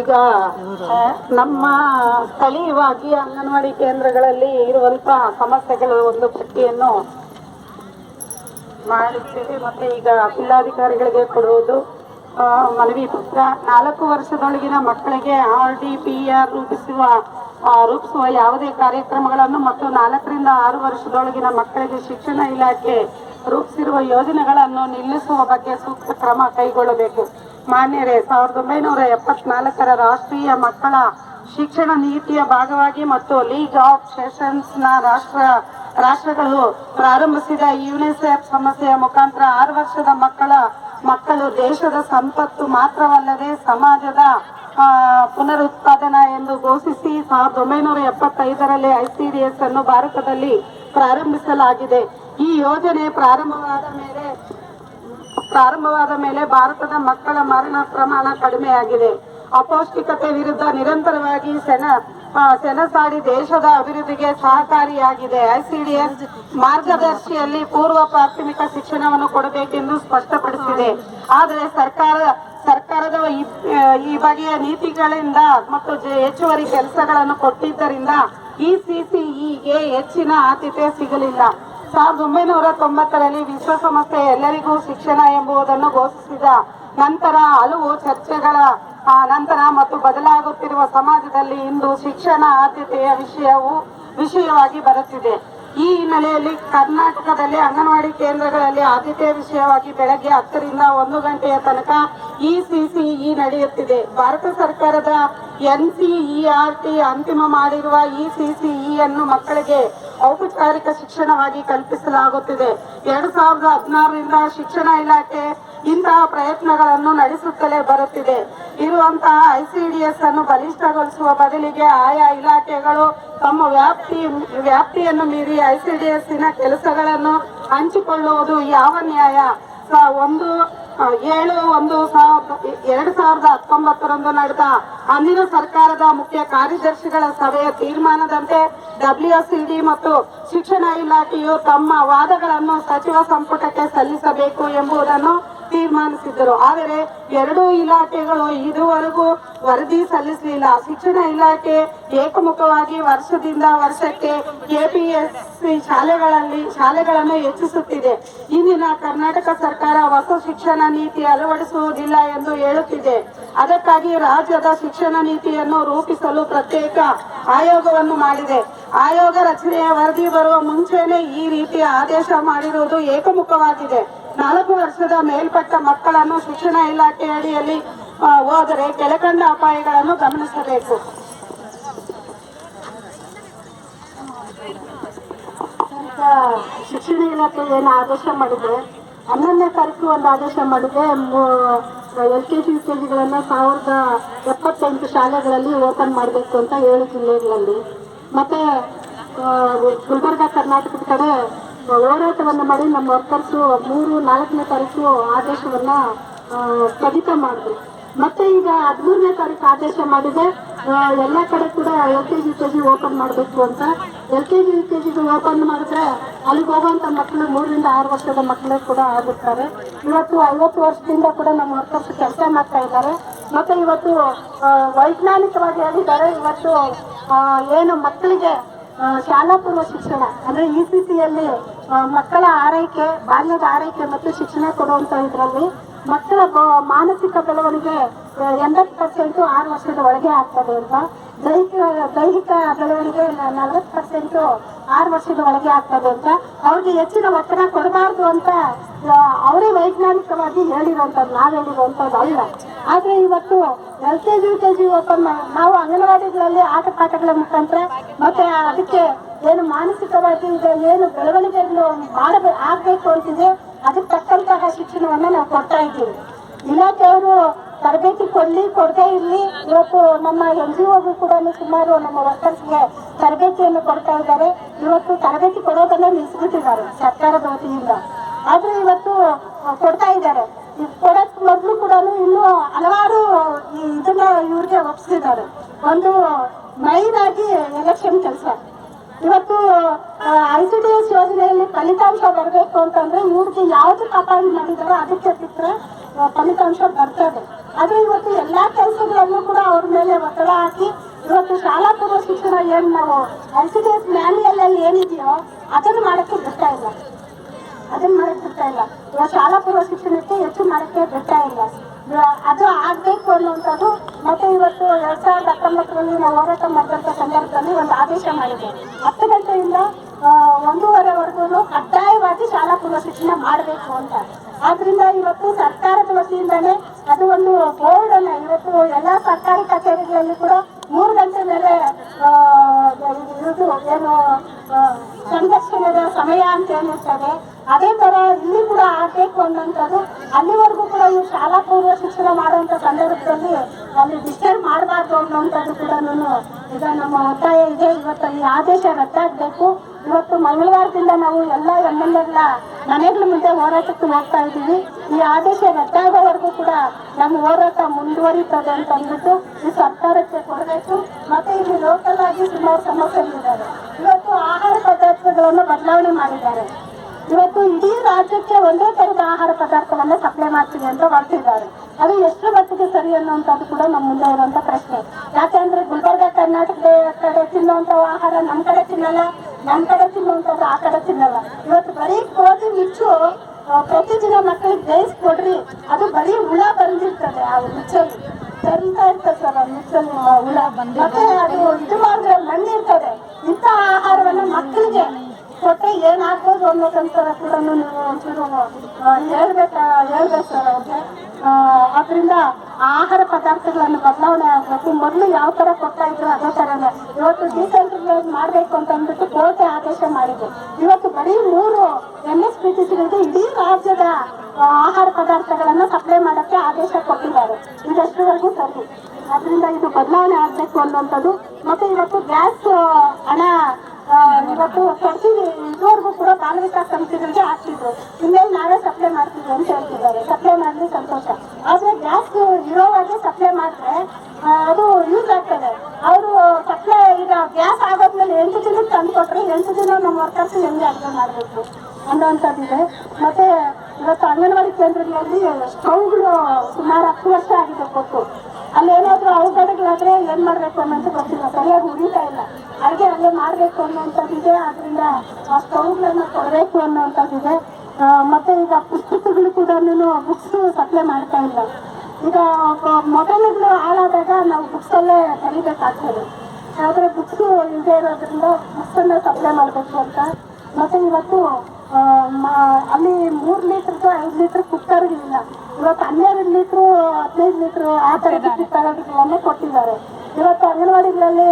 ಈಗ ನಮ್ಮ ಸ್ಥಳೀಯವಾಗಿ ಅಂಗನವಾಡಿ ಕೇಂದ್ರಗಳಲ್ಲಿ ಇರುವಂತಹ ಸಮಸ್ಯೆಗಳ ಒಂದು ಪಟ್ಟಿಯನ್ನು ಮಾಡುತ್ತೇವೆ. ಮತ್ತೆ ಈಗ ಜಿಲ್ಲಾಧಿಕಾರಿಗಳಿಗೆ ಕೊಡುವುದು ಮನವಿ ಪತ್ರ. 4 ವರ್ಷದೊಳಗಿನ ಮಕ್ಕಳಿಗೆ RDPR ರೂಪಿಸುವ ಯಾವುದೇ ಕಾರ್ಯಕ್ರಮಗಳನ್ನು ಮತ್ತು 4 ರಿಂದ 6 ವರ್ಷದೊಳಗಿನ ಮಕ್ಕಳಿಗೆ ಶಿಕ್ಷಣ ಇಲಾಖೆ ರೂಪಿಸಿರುವ ಯೋಜನೆಗಳನ್ನು ನಿಲ್ಲಿಸುವ ಬಗ್ಗೆ ಸೂಕ್ತ ಕ್ರಮ ಕೈಗೊಳ್ಳಬೇಕು. ಮಾನ್ಯರೇ, 1974ರ ರಾಷ್ಟ್ರೀಯ ಮಕ್ಕಳ ಶಿಕ್ಷಣ ನೀತಿಯ ಭಾಗವಾಗಿ ಮತ್ತು ಲೀಗ್ ಆಫ್ ಸೆಷನ್ಸ್ನ ರಾಷ್ಟ್ರಗಳು ಪ್ರಾರಂಭಿಸಿದ ಯುನಿಸೆಫ್ ಸಂಸ್ಥೆಯ ಮುಖಾಂತರ 6 ವರ್ಷದ ಮಕ್ಕಳು ದೇಶದ ಸಂಪತ್ತು ಮಾತ್ರವಲ್ಲದೆ ಸಮಾಜದ ಪುನರುತ್ಪಾದನಾ ಎಂದು ಘೋಷಿಸಿ 1975ರಲ್ಲಿ ICDS ಅನ್ನು ಭಾರತದಲ್ಲಿ ಪ್ರಾರಂಭಿಸಲಾಗಿದೆ. ಈ ಯೋಜನೆ ಪ್ರಾರಂಭವಾದ ಮೇಲೆ ಭಾರತದ ಮಕ್ಕಳ ಮರಣ ಪ್ರಮಾಣ ಕಡಿಮೆಯಾಗಿದೆ. ಅಪೌಷ್ಟಿಕತೆ ವಿರುದ್ಧ ನಿರಂತರವಾಗಿ ಸೆಣಸಾಡಿ ದೇಶದ ಅಭಿವೃದ್ಧಿಗೆ ಸಹಕಾರಿಯಾಗಿದೆ. ICDS ಮಾರ್ಗದರ್ಶಿಯಲ್ಲಿ ಪೂರ್ವ ಪ್ರಾಥಮಿಕ ಶಿಕ್ಷಣವನ್ನು ಕೊಡಬೇಕೆಂದು ಸ್ಪಷ್ಟಪಡಿಸಿದೆ. ಆದರೆ ಸರ್ಕಾರದ ಈ ಬಗೆಯ ನೀತಿಗಳಿಂದ ಮತ್ತು ಹೆಚ್ಚುವರಿ ಕೆಲಸಗಳನ್ನು ಕೊಟ್ಟಿದ್ದರಿಂದ ECCEಗೆ ಹೆಚ್ಚಿನ ಆದ್ಯತೆ ಸಿಗಲಿಲ್ಲ. 1990ರಲ್ಲಿ ವಿಶ್ವಸಂಸ್ಥೆ ಎಲ್ಲರಿಗೂ ಶಿಕ್ಷಣ ಎಂಬುದನ್ನು ಘೋಷಿಸಿದ ನಂತರ ಹಲವು ಚರ್ಚೆಗಳ ನಂತರ ಮತ್ತು ಬದಲಾಗುತ್ತಿರುವ ಸಮಾಜದಲ್ಲಿ ಇಂದು ಶಿಕ್ಷಣ ಆದ್ಯತೆಯ ವಿಷಯವಾಗಿ ಬರುತ್ತಿದೆ. ಈ ಹಿನ್ನೆಲೆಯಲ್ಲಿ ಕರ್ನಾಟಕದಲ್ಲಿ ಅಂಗನವಾಡಿ ಕೇಂದ್ರಗಳಲ್ಲಿ ಆದ್ಯತೆಯ ವಿಷಯವಾಗಿ ಬೆಳಗ್ಗೆ 10 ರಿಂದ 1 ಗಂಟೆಯ ತನಕ ECCE ನಡೆಯುತ್ತಿದೆ. ಭಾರತ ಸರ್ಕಾರದ NCERT ಅಂತಿಮ ಮಾಡಿರುವ ECCE ಅನ್ನು ಮಕ್ಕಳಿಗೆ ಔಪಚಾರಿಕ ಶಿಕ್ಷಣವಾಗಿ ಕಲ್ಪಿಸಲಾಗುತ್ತಿದೆ. 2016ರಿಂದ ಶಿಕ್ಷಣ ಇಲಾಖೆ ಇಂತಹ ಪ್ರಯತ್ನಗಳನ್ನು ನಡೆಸುತ್ತಲೇ ಬರುತ್ತಿದೆ. ಇರುವಂತಹ ICDS ಅನ್ನು ಬಲಿಷ್ಠಗೊಳಿಸುವ ಬದಲಿಗೆ ಆಯಾ ಇಲಾಖೆಗಳು ತಮ್ಮ ವ್ಯಾಪ್ತಿಯನ್ನು ಮೀರಿ ICDSನ ಕೆಲಸಗಳನ್ನು ಹಂಚಿಕೊಳ್ಳುವುದು ಯಾವ ನ್ಯಾಯ? 1/7/2019ರಂದು ನಡೆದ ಅಂದಿನ ಸರ್ಕಾರದ ಮುಖ್ಯ ಕಾರ್ಯದರ್ಶಿಗಳ ಸಭೆಯ ತೀರ್ಮಾನದಂತೆ WCD ಮತ್ತು ಶಿಕ್ಷಣ ಇಲಾಖೆಯು ತಮ್ಮ ವಾದಗಳನ್ನು ಸಚಿವ ಸಂಪುಟಕ್ಕೆ ಸಲ್ಲಿಸಬೇಕು ಎಂಬುದನ್ನು ತೀರ್ಮಾನಿಸಿದ್ದರು. ಆದರೆ ಎರಡೂ ಇಲಾಖೆಗಳು ಇದುವರೆಗೂ ವರದಿ ಸಲ್ಲಿಸಲಿಲ್ಲ. ಶಿಕ್ಷಣ ಇಲಾಖೆ ಏಕಮುಖವಾಗಿ ವರ್ಷದಿಂದ ವರ್ಷಕ್ಕೆ KPSC ಶಾಲೆಗಳನ್ನು ಹೆಚ್ಚಿಸುತ್ತಿದೆ. ಇಂದಿನ ಕರ್ನಾಟಕ ಸರ್ಕಾರ ಹೊಸ ಶಿಕ್ಷಣ ನೀತಿ ಅಳವಡಿಸುವುದಿಲ್ಲ ಎಂದು ಹೇಳುತ್ತಿದೆ. ಅದಕ್ಕಾಗಿ ರಾಜ್ಯದ ಶಿಕ್ಷಣ ನೀತಿಯನ್ನು ರೂಪಿಸಲು ಪ್ರತ್ಯೇಕ ಆಯೋಗವನ್ನು ಮಾಡಿದೆ. ಆಯೋಗ ರಚನೆಯ ವರದಿ ಬರುವ ಮುಂಚೆನೆ ಈ ರೀತಿಯ ಆದೇಶ ಮಾಡಿರುವುದು ಏಕಮುಖವಾಗಿದೆ. 4 ವರ್ಷದ ಮೇಲ್ಪಟ್ಟ ಮಕ್ಕಳನ್ನು ಶಿಕ್ಷಣ ಇಲಾಖೆ ಅಡಿಯಲ್ಲಿ ಹೋದರೆ ಕೆಳಕಂಡ ಅಪಾಯಗಳನ್ನು ಗಮನಿಸಬೇಕು. ಶಿಕ್ಷಣ ಇಲಾಖೆ ಏನು ಆದೇಶ ಮಾಡಿದೆ, 11ನೇ ತಾರೀಕು ಒಂದು ಆದೇಶ ಮಾಡಿದೆ. LKG UKGಗಳನ್ನು 1078 ಶಾಲೆಗಳಲ್ಲಿ ಓಪನ್ ಮಾಡಬೇಕು ಅಂತ 7 ಜಿಲ್ಲೆಗಳಲ್ಲಿ. ಮತ್ತೆ ಗುಲ್ಬರ್ಗ ಕರ್ನಾಟಕದ ಕಡೆ ಹೋರಾಟವನ್ನು ಮಾಡಿ ನಮ್ಮ ವರ್ಕರ್ಸು 3-4ನೇ ತಾರೀಕು ಆದೇಶವನ್ನ ಸ್ಥಗಿತ ಮಾಡಿದ್ರು. ಮತ್ತೆ ಈಗ 13ನೇ ತಾರೀಕು ಆದೇಶ ಮಾಡಿದೆ, ಎಲ್ಲ ಕಡೆ ಕೂಡ LKG UKG ಓಪನ್ ಮಾಡಬೇಕು ಅಂತ. LKG UKG ಓಪನ್ ಮಾಡಿದ್ರೆ ಅಲ್ಲಿಗೆ ಹೋಗುವಂತ ಮಕ್ಕಳು 3 ರಿಂದ 6 ವರ್ಷದ ಮಕ್ಕಳೇ ಕೂಡ ಆಗುತ್ತಾರೆ. ಇವತ್ತು 50 ವರ್ಷದಿಂದ ಕೂಡ ನಮ್ಮ ವರ್ಕರ್ಸ್ ಕೆಲಸ ಮಾಡ್ತಾ ಇದ್ದಾರೆ. ಮತ್ತೆ ಇವತ್ತು ವೈಜ್ಞಾನಿಕವಾಗಿ ಹೇಳಿದ್ದಾರೆ, ಇವತ್ತು ಏನು ಮಕ್ಕಳಿಗೆ ಶಾಲಾ ಪೂರ್ವ ಶಿಕ್ಷಣ ಅಂದ್ರೆ ECCಯಲ್ಲಿ ಮಕ್ಕಳ ಆರೈಕೆ, ಬಾಲ್ಯದ ಆರೈಕೆ ಮತ್ತು ಶಿಕ್ಷಣ ಕೊಡುವಂತ ಇದರಲ್ಲಿ ಮಕ್ಕಳ ಮಾನಸಿಕ ಬೆಳವಣಿಗೆ 80% 6 ವರ್ಷದ ಒಳಗೆ ಆಗ್ತದೆ ಅಂತ, ದೈಹಿಕ ಬೆಳವಣಿಗೆ 40% 6 ವರ್ಷದ ಒಳಗೆ ಆಗ್ತದೆ ಅಂತ, ಅವ್ರಿಗೆ ಹೆಚ್ಚಿನ ಒತ್ತಡ ಕೊಡಬಾರ್ದು ಅಂತ ಅವರೇ ವೈಜ್ಞಾನಿಕವಾಗಿ ಹೇಳಿರುವಂಥದ್ದು, ನಾವು ಹೇಳಿರುವಂಥದ್ದು ಅಲ್ಲ. ಆದ್ರೆ ಇವತ್ತು LKG UKG ಓಪನ್ ನಾವು ಅಂಗನವಾಡಿಗಳಲ್ಲಿ ಆಟ ಪಾಠಗಳ ಮುಖಾಂತರ ಮತ್ತೆ ಅದಕ್ಕೆ ಏನು ಮಾನಸಿಕವಾಗಿ ಈಗ ಏನು ಬೆಳವಣಿಗೆಗಳು ಆಗ್ಬೇಕು ಅಂತಿದೆ ಅದಕ್ಕೆ ತಕ್ಕಂತಹ ಶಿಕ್ಷಣವನ್ನ ನಾವು ಕೊಡ್ತಾ ಇದ್ದೀವಿ. ಇಲಾಖೆಯವರು ತರಬೇತಿ ಕೊಡದೇ ಇರಲಿ. ಇವತ್ತು ನಮ್ಮ NGO ಕೂಡ ಸುಮಾರು ನಮ್ಮ ವರ್ಕರ್ಸ್ಗೆ ತರಬೇತಿಯನ್ನು ಕೊಡ್ತಾ ಇದ್ದಾರೆ. ಇವತ್ತು ತರಬೇತಿ ಕೊಡೋದನ್ನ ನಿಲ್ಲಿಸ್ಬಿಟ್ಟಿದ್ದಾರೆ ಸರ್ಕಾರದ ವತಿಯಿಂದ. ಆದ್ರೆ ಇವತ್ತು ಕೊಡ್ತಾ ಇದ್ದಾರೆ. ಕೊಡಕ್ ಮೊದಲು ಕೂಡ ಇನ್ನೂ ಹಲವಾರು ಇದನ್ನ ಇವ್ರಿಗೆ ಒಪ್ಪಿಸಿದ್ದಾರೆ. ಒಂದು ಮೈನ್ ಆಗಿ ಎಲೆಕ್ಷನ್ ಕೆಲಸ, ಇವತ್ತು ICDS ಯೋಜನೆಯಲ್ಲಿ ಫಲಿತಾಂಶ ಬರಬೇಕು ಅಂತಂದ್ರೆ ಇವ್ರಿಗೆ ಯಾವ್ದು ಕಾಪಾಡಿ ಮಾಡಿದಾರೋ ಅದಕ್ಕೆ ಬಿಟ್ಟರೆ ಫಲಿತಾಂಶ ಬರ್ತದೆ. ಆದ್ರೆ ಇವತ್ತು ಎಲ್ಲಾ ಕೆಲಸಗಳಲ್ಲೂ ಕೂಡ ಅವ್ರ ಮೇಲೆ ಒತ್ತಡ ಹಾಕಿ ಇವತ್ತು ಶಾಲಾ ಪೂರ್ವ ಶಿಕ್ಷಣ ಏನ್ ನಾವು ICDS ಮ್ಯಾನ್ಯಲ್ ಅಲ್ಲಿ ಏನಿದೆಯೋ ಅದನ್ನು ಮಾಡಕ್ಕೆ ಬಿಡ್ತಾ ಇಲ್ಲ. ಇವಾಗ ಶಾಲಾ ಪೂರ್ವ ಶಿಕ್ಷಣಕ್ಕೆ ಹೆಚ್ಚು ಮಾಡಕ್ಕೆ ಬಿಡ್ತಾ ಇಲ್ಲ. ಅದು ಆಗ್ಬೇಕು ಅನ್ನುವಂಥದ್ದು. ಮತ್ತೆ ಇವತ್ತು 2019ರಲ್ಲಿ ನಾವು ಹೋರಾಟ ಮಾಡಿದಂಥ ಸಂದರ್ಭದಲ್ಲಿ ಒಂದು ಆದೇಶ ಮಾಡಿದೆ, 10 ಗಂಟೆಯಿಂದ 1:30ವರೆಗೂ ಕಡ್ಡಾಯವಾಗಿ ಶಾಲಾ ಪೂರ್ವ ಶಿಕ್ಷಣ ಮಾಡಬೇಕು ಅಂತ. ಆದ್ರಿಂದ ಇವತ್ತು ಸರ್ಕಾರದ ವತಿಯಿಂದಾನೇ ಅದು ಒಂದು ಬೋರ್ಡ್ ಅನ್ನ ಇವತ್ತು ಎಲ್ಲಾ ಸರ್ಕಾರಿ ಕಚೇರಿಗಳಲ್ಲಿ ಕೂಡ 3 ಗಂಟೆ ಮೇಲೆ ಇದು ಏನು ಸಂದರ್ಶನದ ಸಮಯ ಅಂತ ಏನಿರ್ತದೆ ಅದೇ ತರ ಇಲ್ಲಿ ಕೂಡ ಆಗ್ಬೇಕು ಅನ್ನೋಂಥದ್ದು. ಅಲ್ಲಿವರೆಗೂ ಕೂಡ ಇವು ಶಾಲಾ ಪೂರ್ವ ಶಿಕ್ಷಣ ಮಾಡುವಂತ ಸಂದರ್ಭದಲ್ಲಿ ಅಲ್ಲಿ ಡಿಸ್ಟರ್ಬ್ ಮಾಡಬಾರ್ದು ಅನ್ನೋಂಥದ್ದು ಕೂಡ ಈಗ ನಮ್ಮ ಒತ್ತಾಯ ಇದೆ. ಇವತ್ತು ಈ ಆದೇಶ ರದ್ದಾಗಬೇಕು. ಇವತ್ತು ಮಂಗಳವಾರದಿಂದ ನಾವು ಎಲ್ಲ MLAಗಳ ಮನೆಗಳ ಮುಂದೆ ಹೋರಾಟಕ್ಕೆ ಹೋಗ್ತಾ ಇದ್ದೀವಿ. ಈ ಆದೇಶ ರದ್ದಾಗೋವರೆಗೂ ಕೂಡ ನಮ್ಮ ಹೋರಾಟ ಮುಂದುವರಿತದೆ ಅಂತ ಅಂದ್ಬಿಟ್ಟು ಈ ಸರ್ಕಾರಕ್ಕೆ ಕೊಡಬೇಕು. ಮತ್ತೆ ಇಲ್ಲಿ ಲೋಕಲ್ ಆಗಿ ಸುಮಾರು ಸಮಸ್ಯೆಗಳಿದ್ದಾರೆ. ಇವತ್ತು ಆಹಾರ ಪದಾರ್ಥಗಳನ್ನು ಬದಲಾವಣೆ ಮಾಡಿದ್ದಾರೆ. ಇವತ್ತು ಇಡೀ ರಾಜ್ಯಕ್ಕೆ ಒಂದೇ ತರದ ಆಹಾರ ಪದಾರ್ಥವನ್ನ ಸಪ್ಲೈ ಮಾಡ್ತೀವಿ ಅಂತ ಹೊರಟಿದ್ದಾರೆ. ಅದು ಎಷ್ಟು ಮಟ್ಟಿಗೆ ಸರಿ ಅನ್ನುವಂಥದ್ದು ಕೂಡ ನಮ್ಮ ಮುಂದೆ ಇರುವಂತ ಪ್ರಶ್ನೆ. ಯಾಕಂದ್ರೆ ಗುಲ್ಬರ್ಗ ಕರ್ನಾಟಕದ ಕಡೆ ತಿನ್ನುವಂತ ಆಹಾರ ನಮ್ ಕಡೆ ತಿನ್ನಲ್ಲ, ನಮ್ ಕಡೆ ತಿನ್ನುವಂಥದ್ದು ಆ ಕಡೆ ತಿನ್ನಲ್ಲ. ಇವತ್ತು ಬರೀ ಗೋಧಿ ಮಿಚ್ಚು ಪ್ರತಿದಿನ ಮಕ್ಕಳಿಗೆ ಬೇಯಿಸಿ ಕೊಡ್ರಿ, ಅದು ಬರೀ ಹುಳ ಬಂದಿರ್ತದೆ. ಆ ಮಿಚ್ಚಲ್ಲಿ ತರಿತಾ ಇರ್ತದೆ ಸರ್, ಆ ಮಿಚ್ಚಲ್ಲಿ ಹುಳ ಮತ್ತೆ ಅದು ಇದು ಮಾಡಿದ್ರೆ ಮಣ್ಣು ಇರ್ತದೆ. ಇಂಥ ಆಹಾರವನ್ನು ಮಕ್ಕಳಿಗೆ ಕೊಟ್ಟರೆ ಏನಾಗ್ಬೋದು ಅನ್ನೋದಂತರ ಕೂಡ ನೀವು ಒಂಚೂರು ಹೇಳ್ಬೇಕು ಸರ್ ಅವ್ರಿಗೆ. ಅದರಿಂದ ಆಹಾರ ಪದಾರ್ಥಗಳನ್ನು ಬದಲಾವಣೆ ಆಗಬೇಕು. ಮೊದಲು ಯಾವ ತರ ಕೊಡ್ತಾ ಇದ್ರು ಅದೇ ತರನೇ ಇವತ್ತು ಡಿಸೆಂಟ್ರಲೈಸ್ ಮಾಡಬೇಕು ಅಂತ ಅಂದ್ಬಿಟ್ಟು ಕೋರ್ಟೆ ಆದೇಶ ಮಾಡಿದೆ. ಇವತ್ತು ಬರೀ 3 MSPTCಗಳಿಗೆ ಇಡೀ ರಾಜ್ಯದ ಆಹಾರ ಪದಾರ್ಥಗಳನ್ನ ಸಪ್ಲೈ ಮಾಡಕ್ಕೆ ಆದೇಶ ಕೊಟ್ಟಿದ್ದಾರೆ. ಇದೆಷ್ಟುವರೆಗೂ ಸರಿ. ಅದರಿಂದ ಇದು ಬದಲಾವಣೆ ಆಗ್ಬೇಕು ಅನ್ನುವಂಥದ್ದು. ಮತ್ತೆ ಇವತ್ತು ಗ್ಯಾಸ್ ಹಣ ಇವತ್ತು ಕೊಡ್ತೀವಿ, ಇದುವರೆಗೂ ಕೂಡ ಬಾಲ ವಿಕಾಸ್ ಸಮಿತಿಗಳಿಗೆ ಹಾಕ್ತಿದ್ರು. ಇನ್ಮೇಲೆ ನಾವೇ ಸಪ್ಲೈ ಮಾಡ್ತೀವಿ ಅಂತ ಹೇಳ್ತಿದ್ದಾರೆ. ಸಪ್ಲೈ ಮಾಡಲಿ ಸಂತೋಷ, ಆದ್ರೆ ಗ್ಯಾಸ್ ಇರೋವಾಗೆ ಸಪ್ಲೈ ಮಾಡಿದ್ರೆ ಅದು ಯೂಸ್ ಆಗ್ತದೆ. ಅವರು ಸಪ್ಲೈ ಈಗ ಗ್ಯಾಸ್ ಆಗೋದ್ಮೇಲೆ 8 ದಿನಕ್ಕೆ ತಂದು ಕೊಟ್ರೆ 8 ದಿನ ನಮ್ಮ ವರ್ಕರ್ಸ್ ಹೆಂಗೆ ಅಡುಗೆ ಮಾಡಬೇಕು ಅನ್ನೋಂಥದ್ದಿದೆ. ಮತ್ತೆ ಇವತ್ತು ಅಂಗನವಾಡಿ ಕೇಂದ್ರಗಳಲ್ಲಿ ಸ್ಟವ್ಗಳು ಸುಮಾರು 10 ವರ್ಷ ಆಗಿದೆ ಕೊಟ್ಟು. ಅಲ್ಲೇನಾದ್ರೂ ಅವಘಡಗಳಾದ್ರೆ ಏನ್ ಮಾಡ್ಬೇಕು ಅನ್ನೋದು ಗೊತ್ತಿಲ್ಲ, ಸರಿಯಾಗಿ ಉಳಿತಾ ಇಲ್ಲ. ಅಡುಗೆ ಅಲ್ಲೇ ಮಾಡ್ಬೇಕು ಅನ್ನೋಂಥದ್ದಿದೆ. ಆದ್ರಿಂದ ಆ ಸ್ಟವ್ಗಳನ್ನ ಕೊಡಬೇಕು ಅನ್ನೋಂಥದ್ದಿದೆ. ಮತ್ತೆ ಈಗ ಪುಸ್ತಕಗಳು ಕೂಡ ಬುಕ್ಸ್ ಸಪ್ಲೈ ಮಾಡ್ತಾ ಇಲ್ಲ. ಈಗ ಮೊಬೈಲ್ಗಳು ಹಾಳಾದಾಗ ನಾವು ಬುಕ್ಸ್ ಅಲ್ಲೇ ಬರೀಬೇಕಾಗ್ತದೆ. ಆದ್ರೆ ಬುಕ್ಸ್ ಇಲ್ಲದೆ ಇರೋದ್ರಿಂದ ಬುಕ್ಸ್ ಅನ್ನ ಸಪ್ಲೈ ಮಾಡಬೇಕು ಅಂತ. ಮತ್ತೆ ಇವತ್ತು ಅಲ್ಲಿ 3 ಲೀಟರ್ದು 5 ಲೀಟರ್ ಕುಕ್ಕರ್ಗಳಿಲ್ಲ. ಇವತ್ತು 12 ಲೀಟ್ರು 15 ಲೀಟ್ರು ಆ ತರದ ಕುಕ್ಕರ್ಗಳನ್ನೇ ಕೊಟ್ಟಿದ್ದಾರೆ. ಇವತ್ತು ಅಂಗನವಾಡಿಗಳಲ್ಲಿ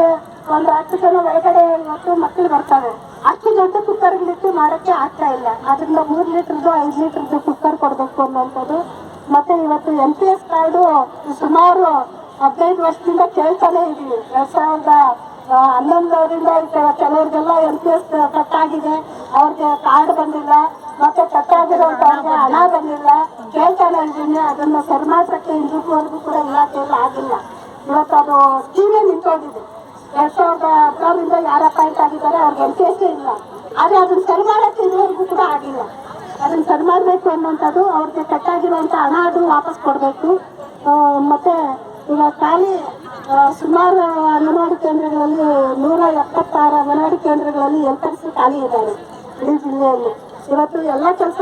ಒಂದು 10 ಜನ ಒಳಗಡೆ ಇವತ್ತು ಮಕ್ಕಳು ಬರ್ತಾರೆ. ಅಷ್ಟು ದೊಡ್ಡ ಕುಕ್ಕರ್ಗಳಿಟ್ಟು ಮಾಡಕ್ಕೆ ಆಗ್ತಾ ಇಲ್ಲ. ಅದರಿಂದ 3 ಲೀಟರ್ದು 5 ಲೀಟರ್ದು ಕುಕ್ಕರ್ ಕೊಡಬೇಕು ಅನ್ನೋಂಥದ್ದು. ಮತ್ತೆ ಇವತ್ತು NPS ಕಾರ್ಡು ಸುಮಾರು 15 ವರ್ಷದಿಂದ ಕೇಳ್ತಾನೆ ಇದೀವಿ. 2011ರಿಂದ ಕೆಲವ್ರಿಗೆಲ್ಲ NPS ಕಟ್ಟಾಗಿದೆ, ಅವ್ರಿಗೆ ಕಾರ್ಡ್ ಬಂದಿಲ್ಲ. ಮತ್ತೆ ಕಟ್ಟಾಗಿರೋಂಥವ್ರಿಗೆ ಹಣ ಬಂದಿಲ್ಲ, ಕೇಳ್ತಾನೆ ಇದೀನಿ. ಅದನ್ನು ಸರಿ ಮಾಡ್ಸಕ್ಕೆ ಇಂದಿವರೆಗೂ ಕೂಡ ಇಲಾಖೆಯಲ್ಲಿ ಆಗಿಲ್ಲ. ಇವತ್ತು ಅದು ಸ್ಕೀಮೇ ನಿಂತೋಗಿದೆ. 2016ರಿಂದ ಯಾರು ಅಪಾಯಿಂಟ್ ಆಗಿದ್ದಾರೆ ಅವ್ರಿಗೆ NPS ಇಲ್ಲ. ಆದ್ರೆ ಅದನ್ನ ಸರಿ ಮಾಡಕ್ಕೆ ಇದುವರೆಗೂ ಕೂಡ ಆಗಿಲ್ಲ. ಅದನ್ನ ಸರಿ ಮಾಡಬೇಕು ಅನ್ನೋಂಥದ್ದು. ಅವ್ರಿಗೆ ಕಟ್ಟಾಗಿರುವಂಥ ಹಣ ಅದು ವಾಪಸ್ ಕೊಡಬೇಕು. ಮತ್ತೆ ಈಗ ಖಾಲಿ ಸುಮಾರು ಅಂಗನವಾಡಿ ಕೇಂದ್ರಗಳಲ್ಲಿ 176 ಅಂಗನವಾಡಿ ಕೇಂದ್ರಗಳಲ್ಲಿ ಹೆಲ್ಪರ್ಸ್ ಖಾಲಿ ಇದ್ದಾರೆ ಇಡೀ ಜಿಲ್ಲೆಯಲ್ಲಿ. ಇವತ್ತು ಎಲ್ಲ ಕೆಲಸ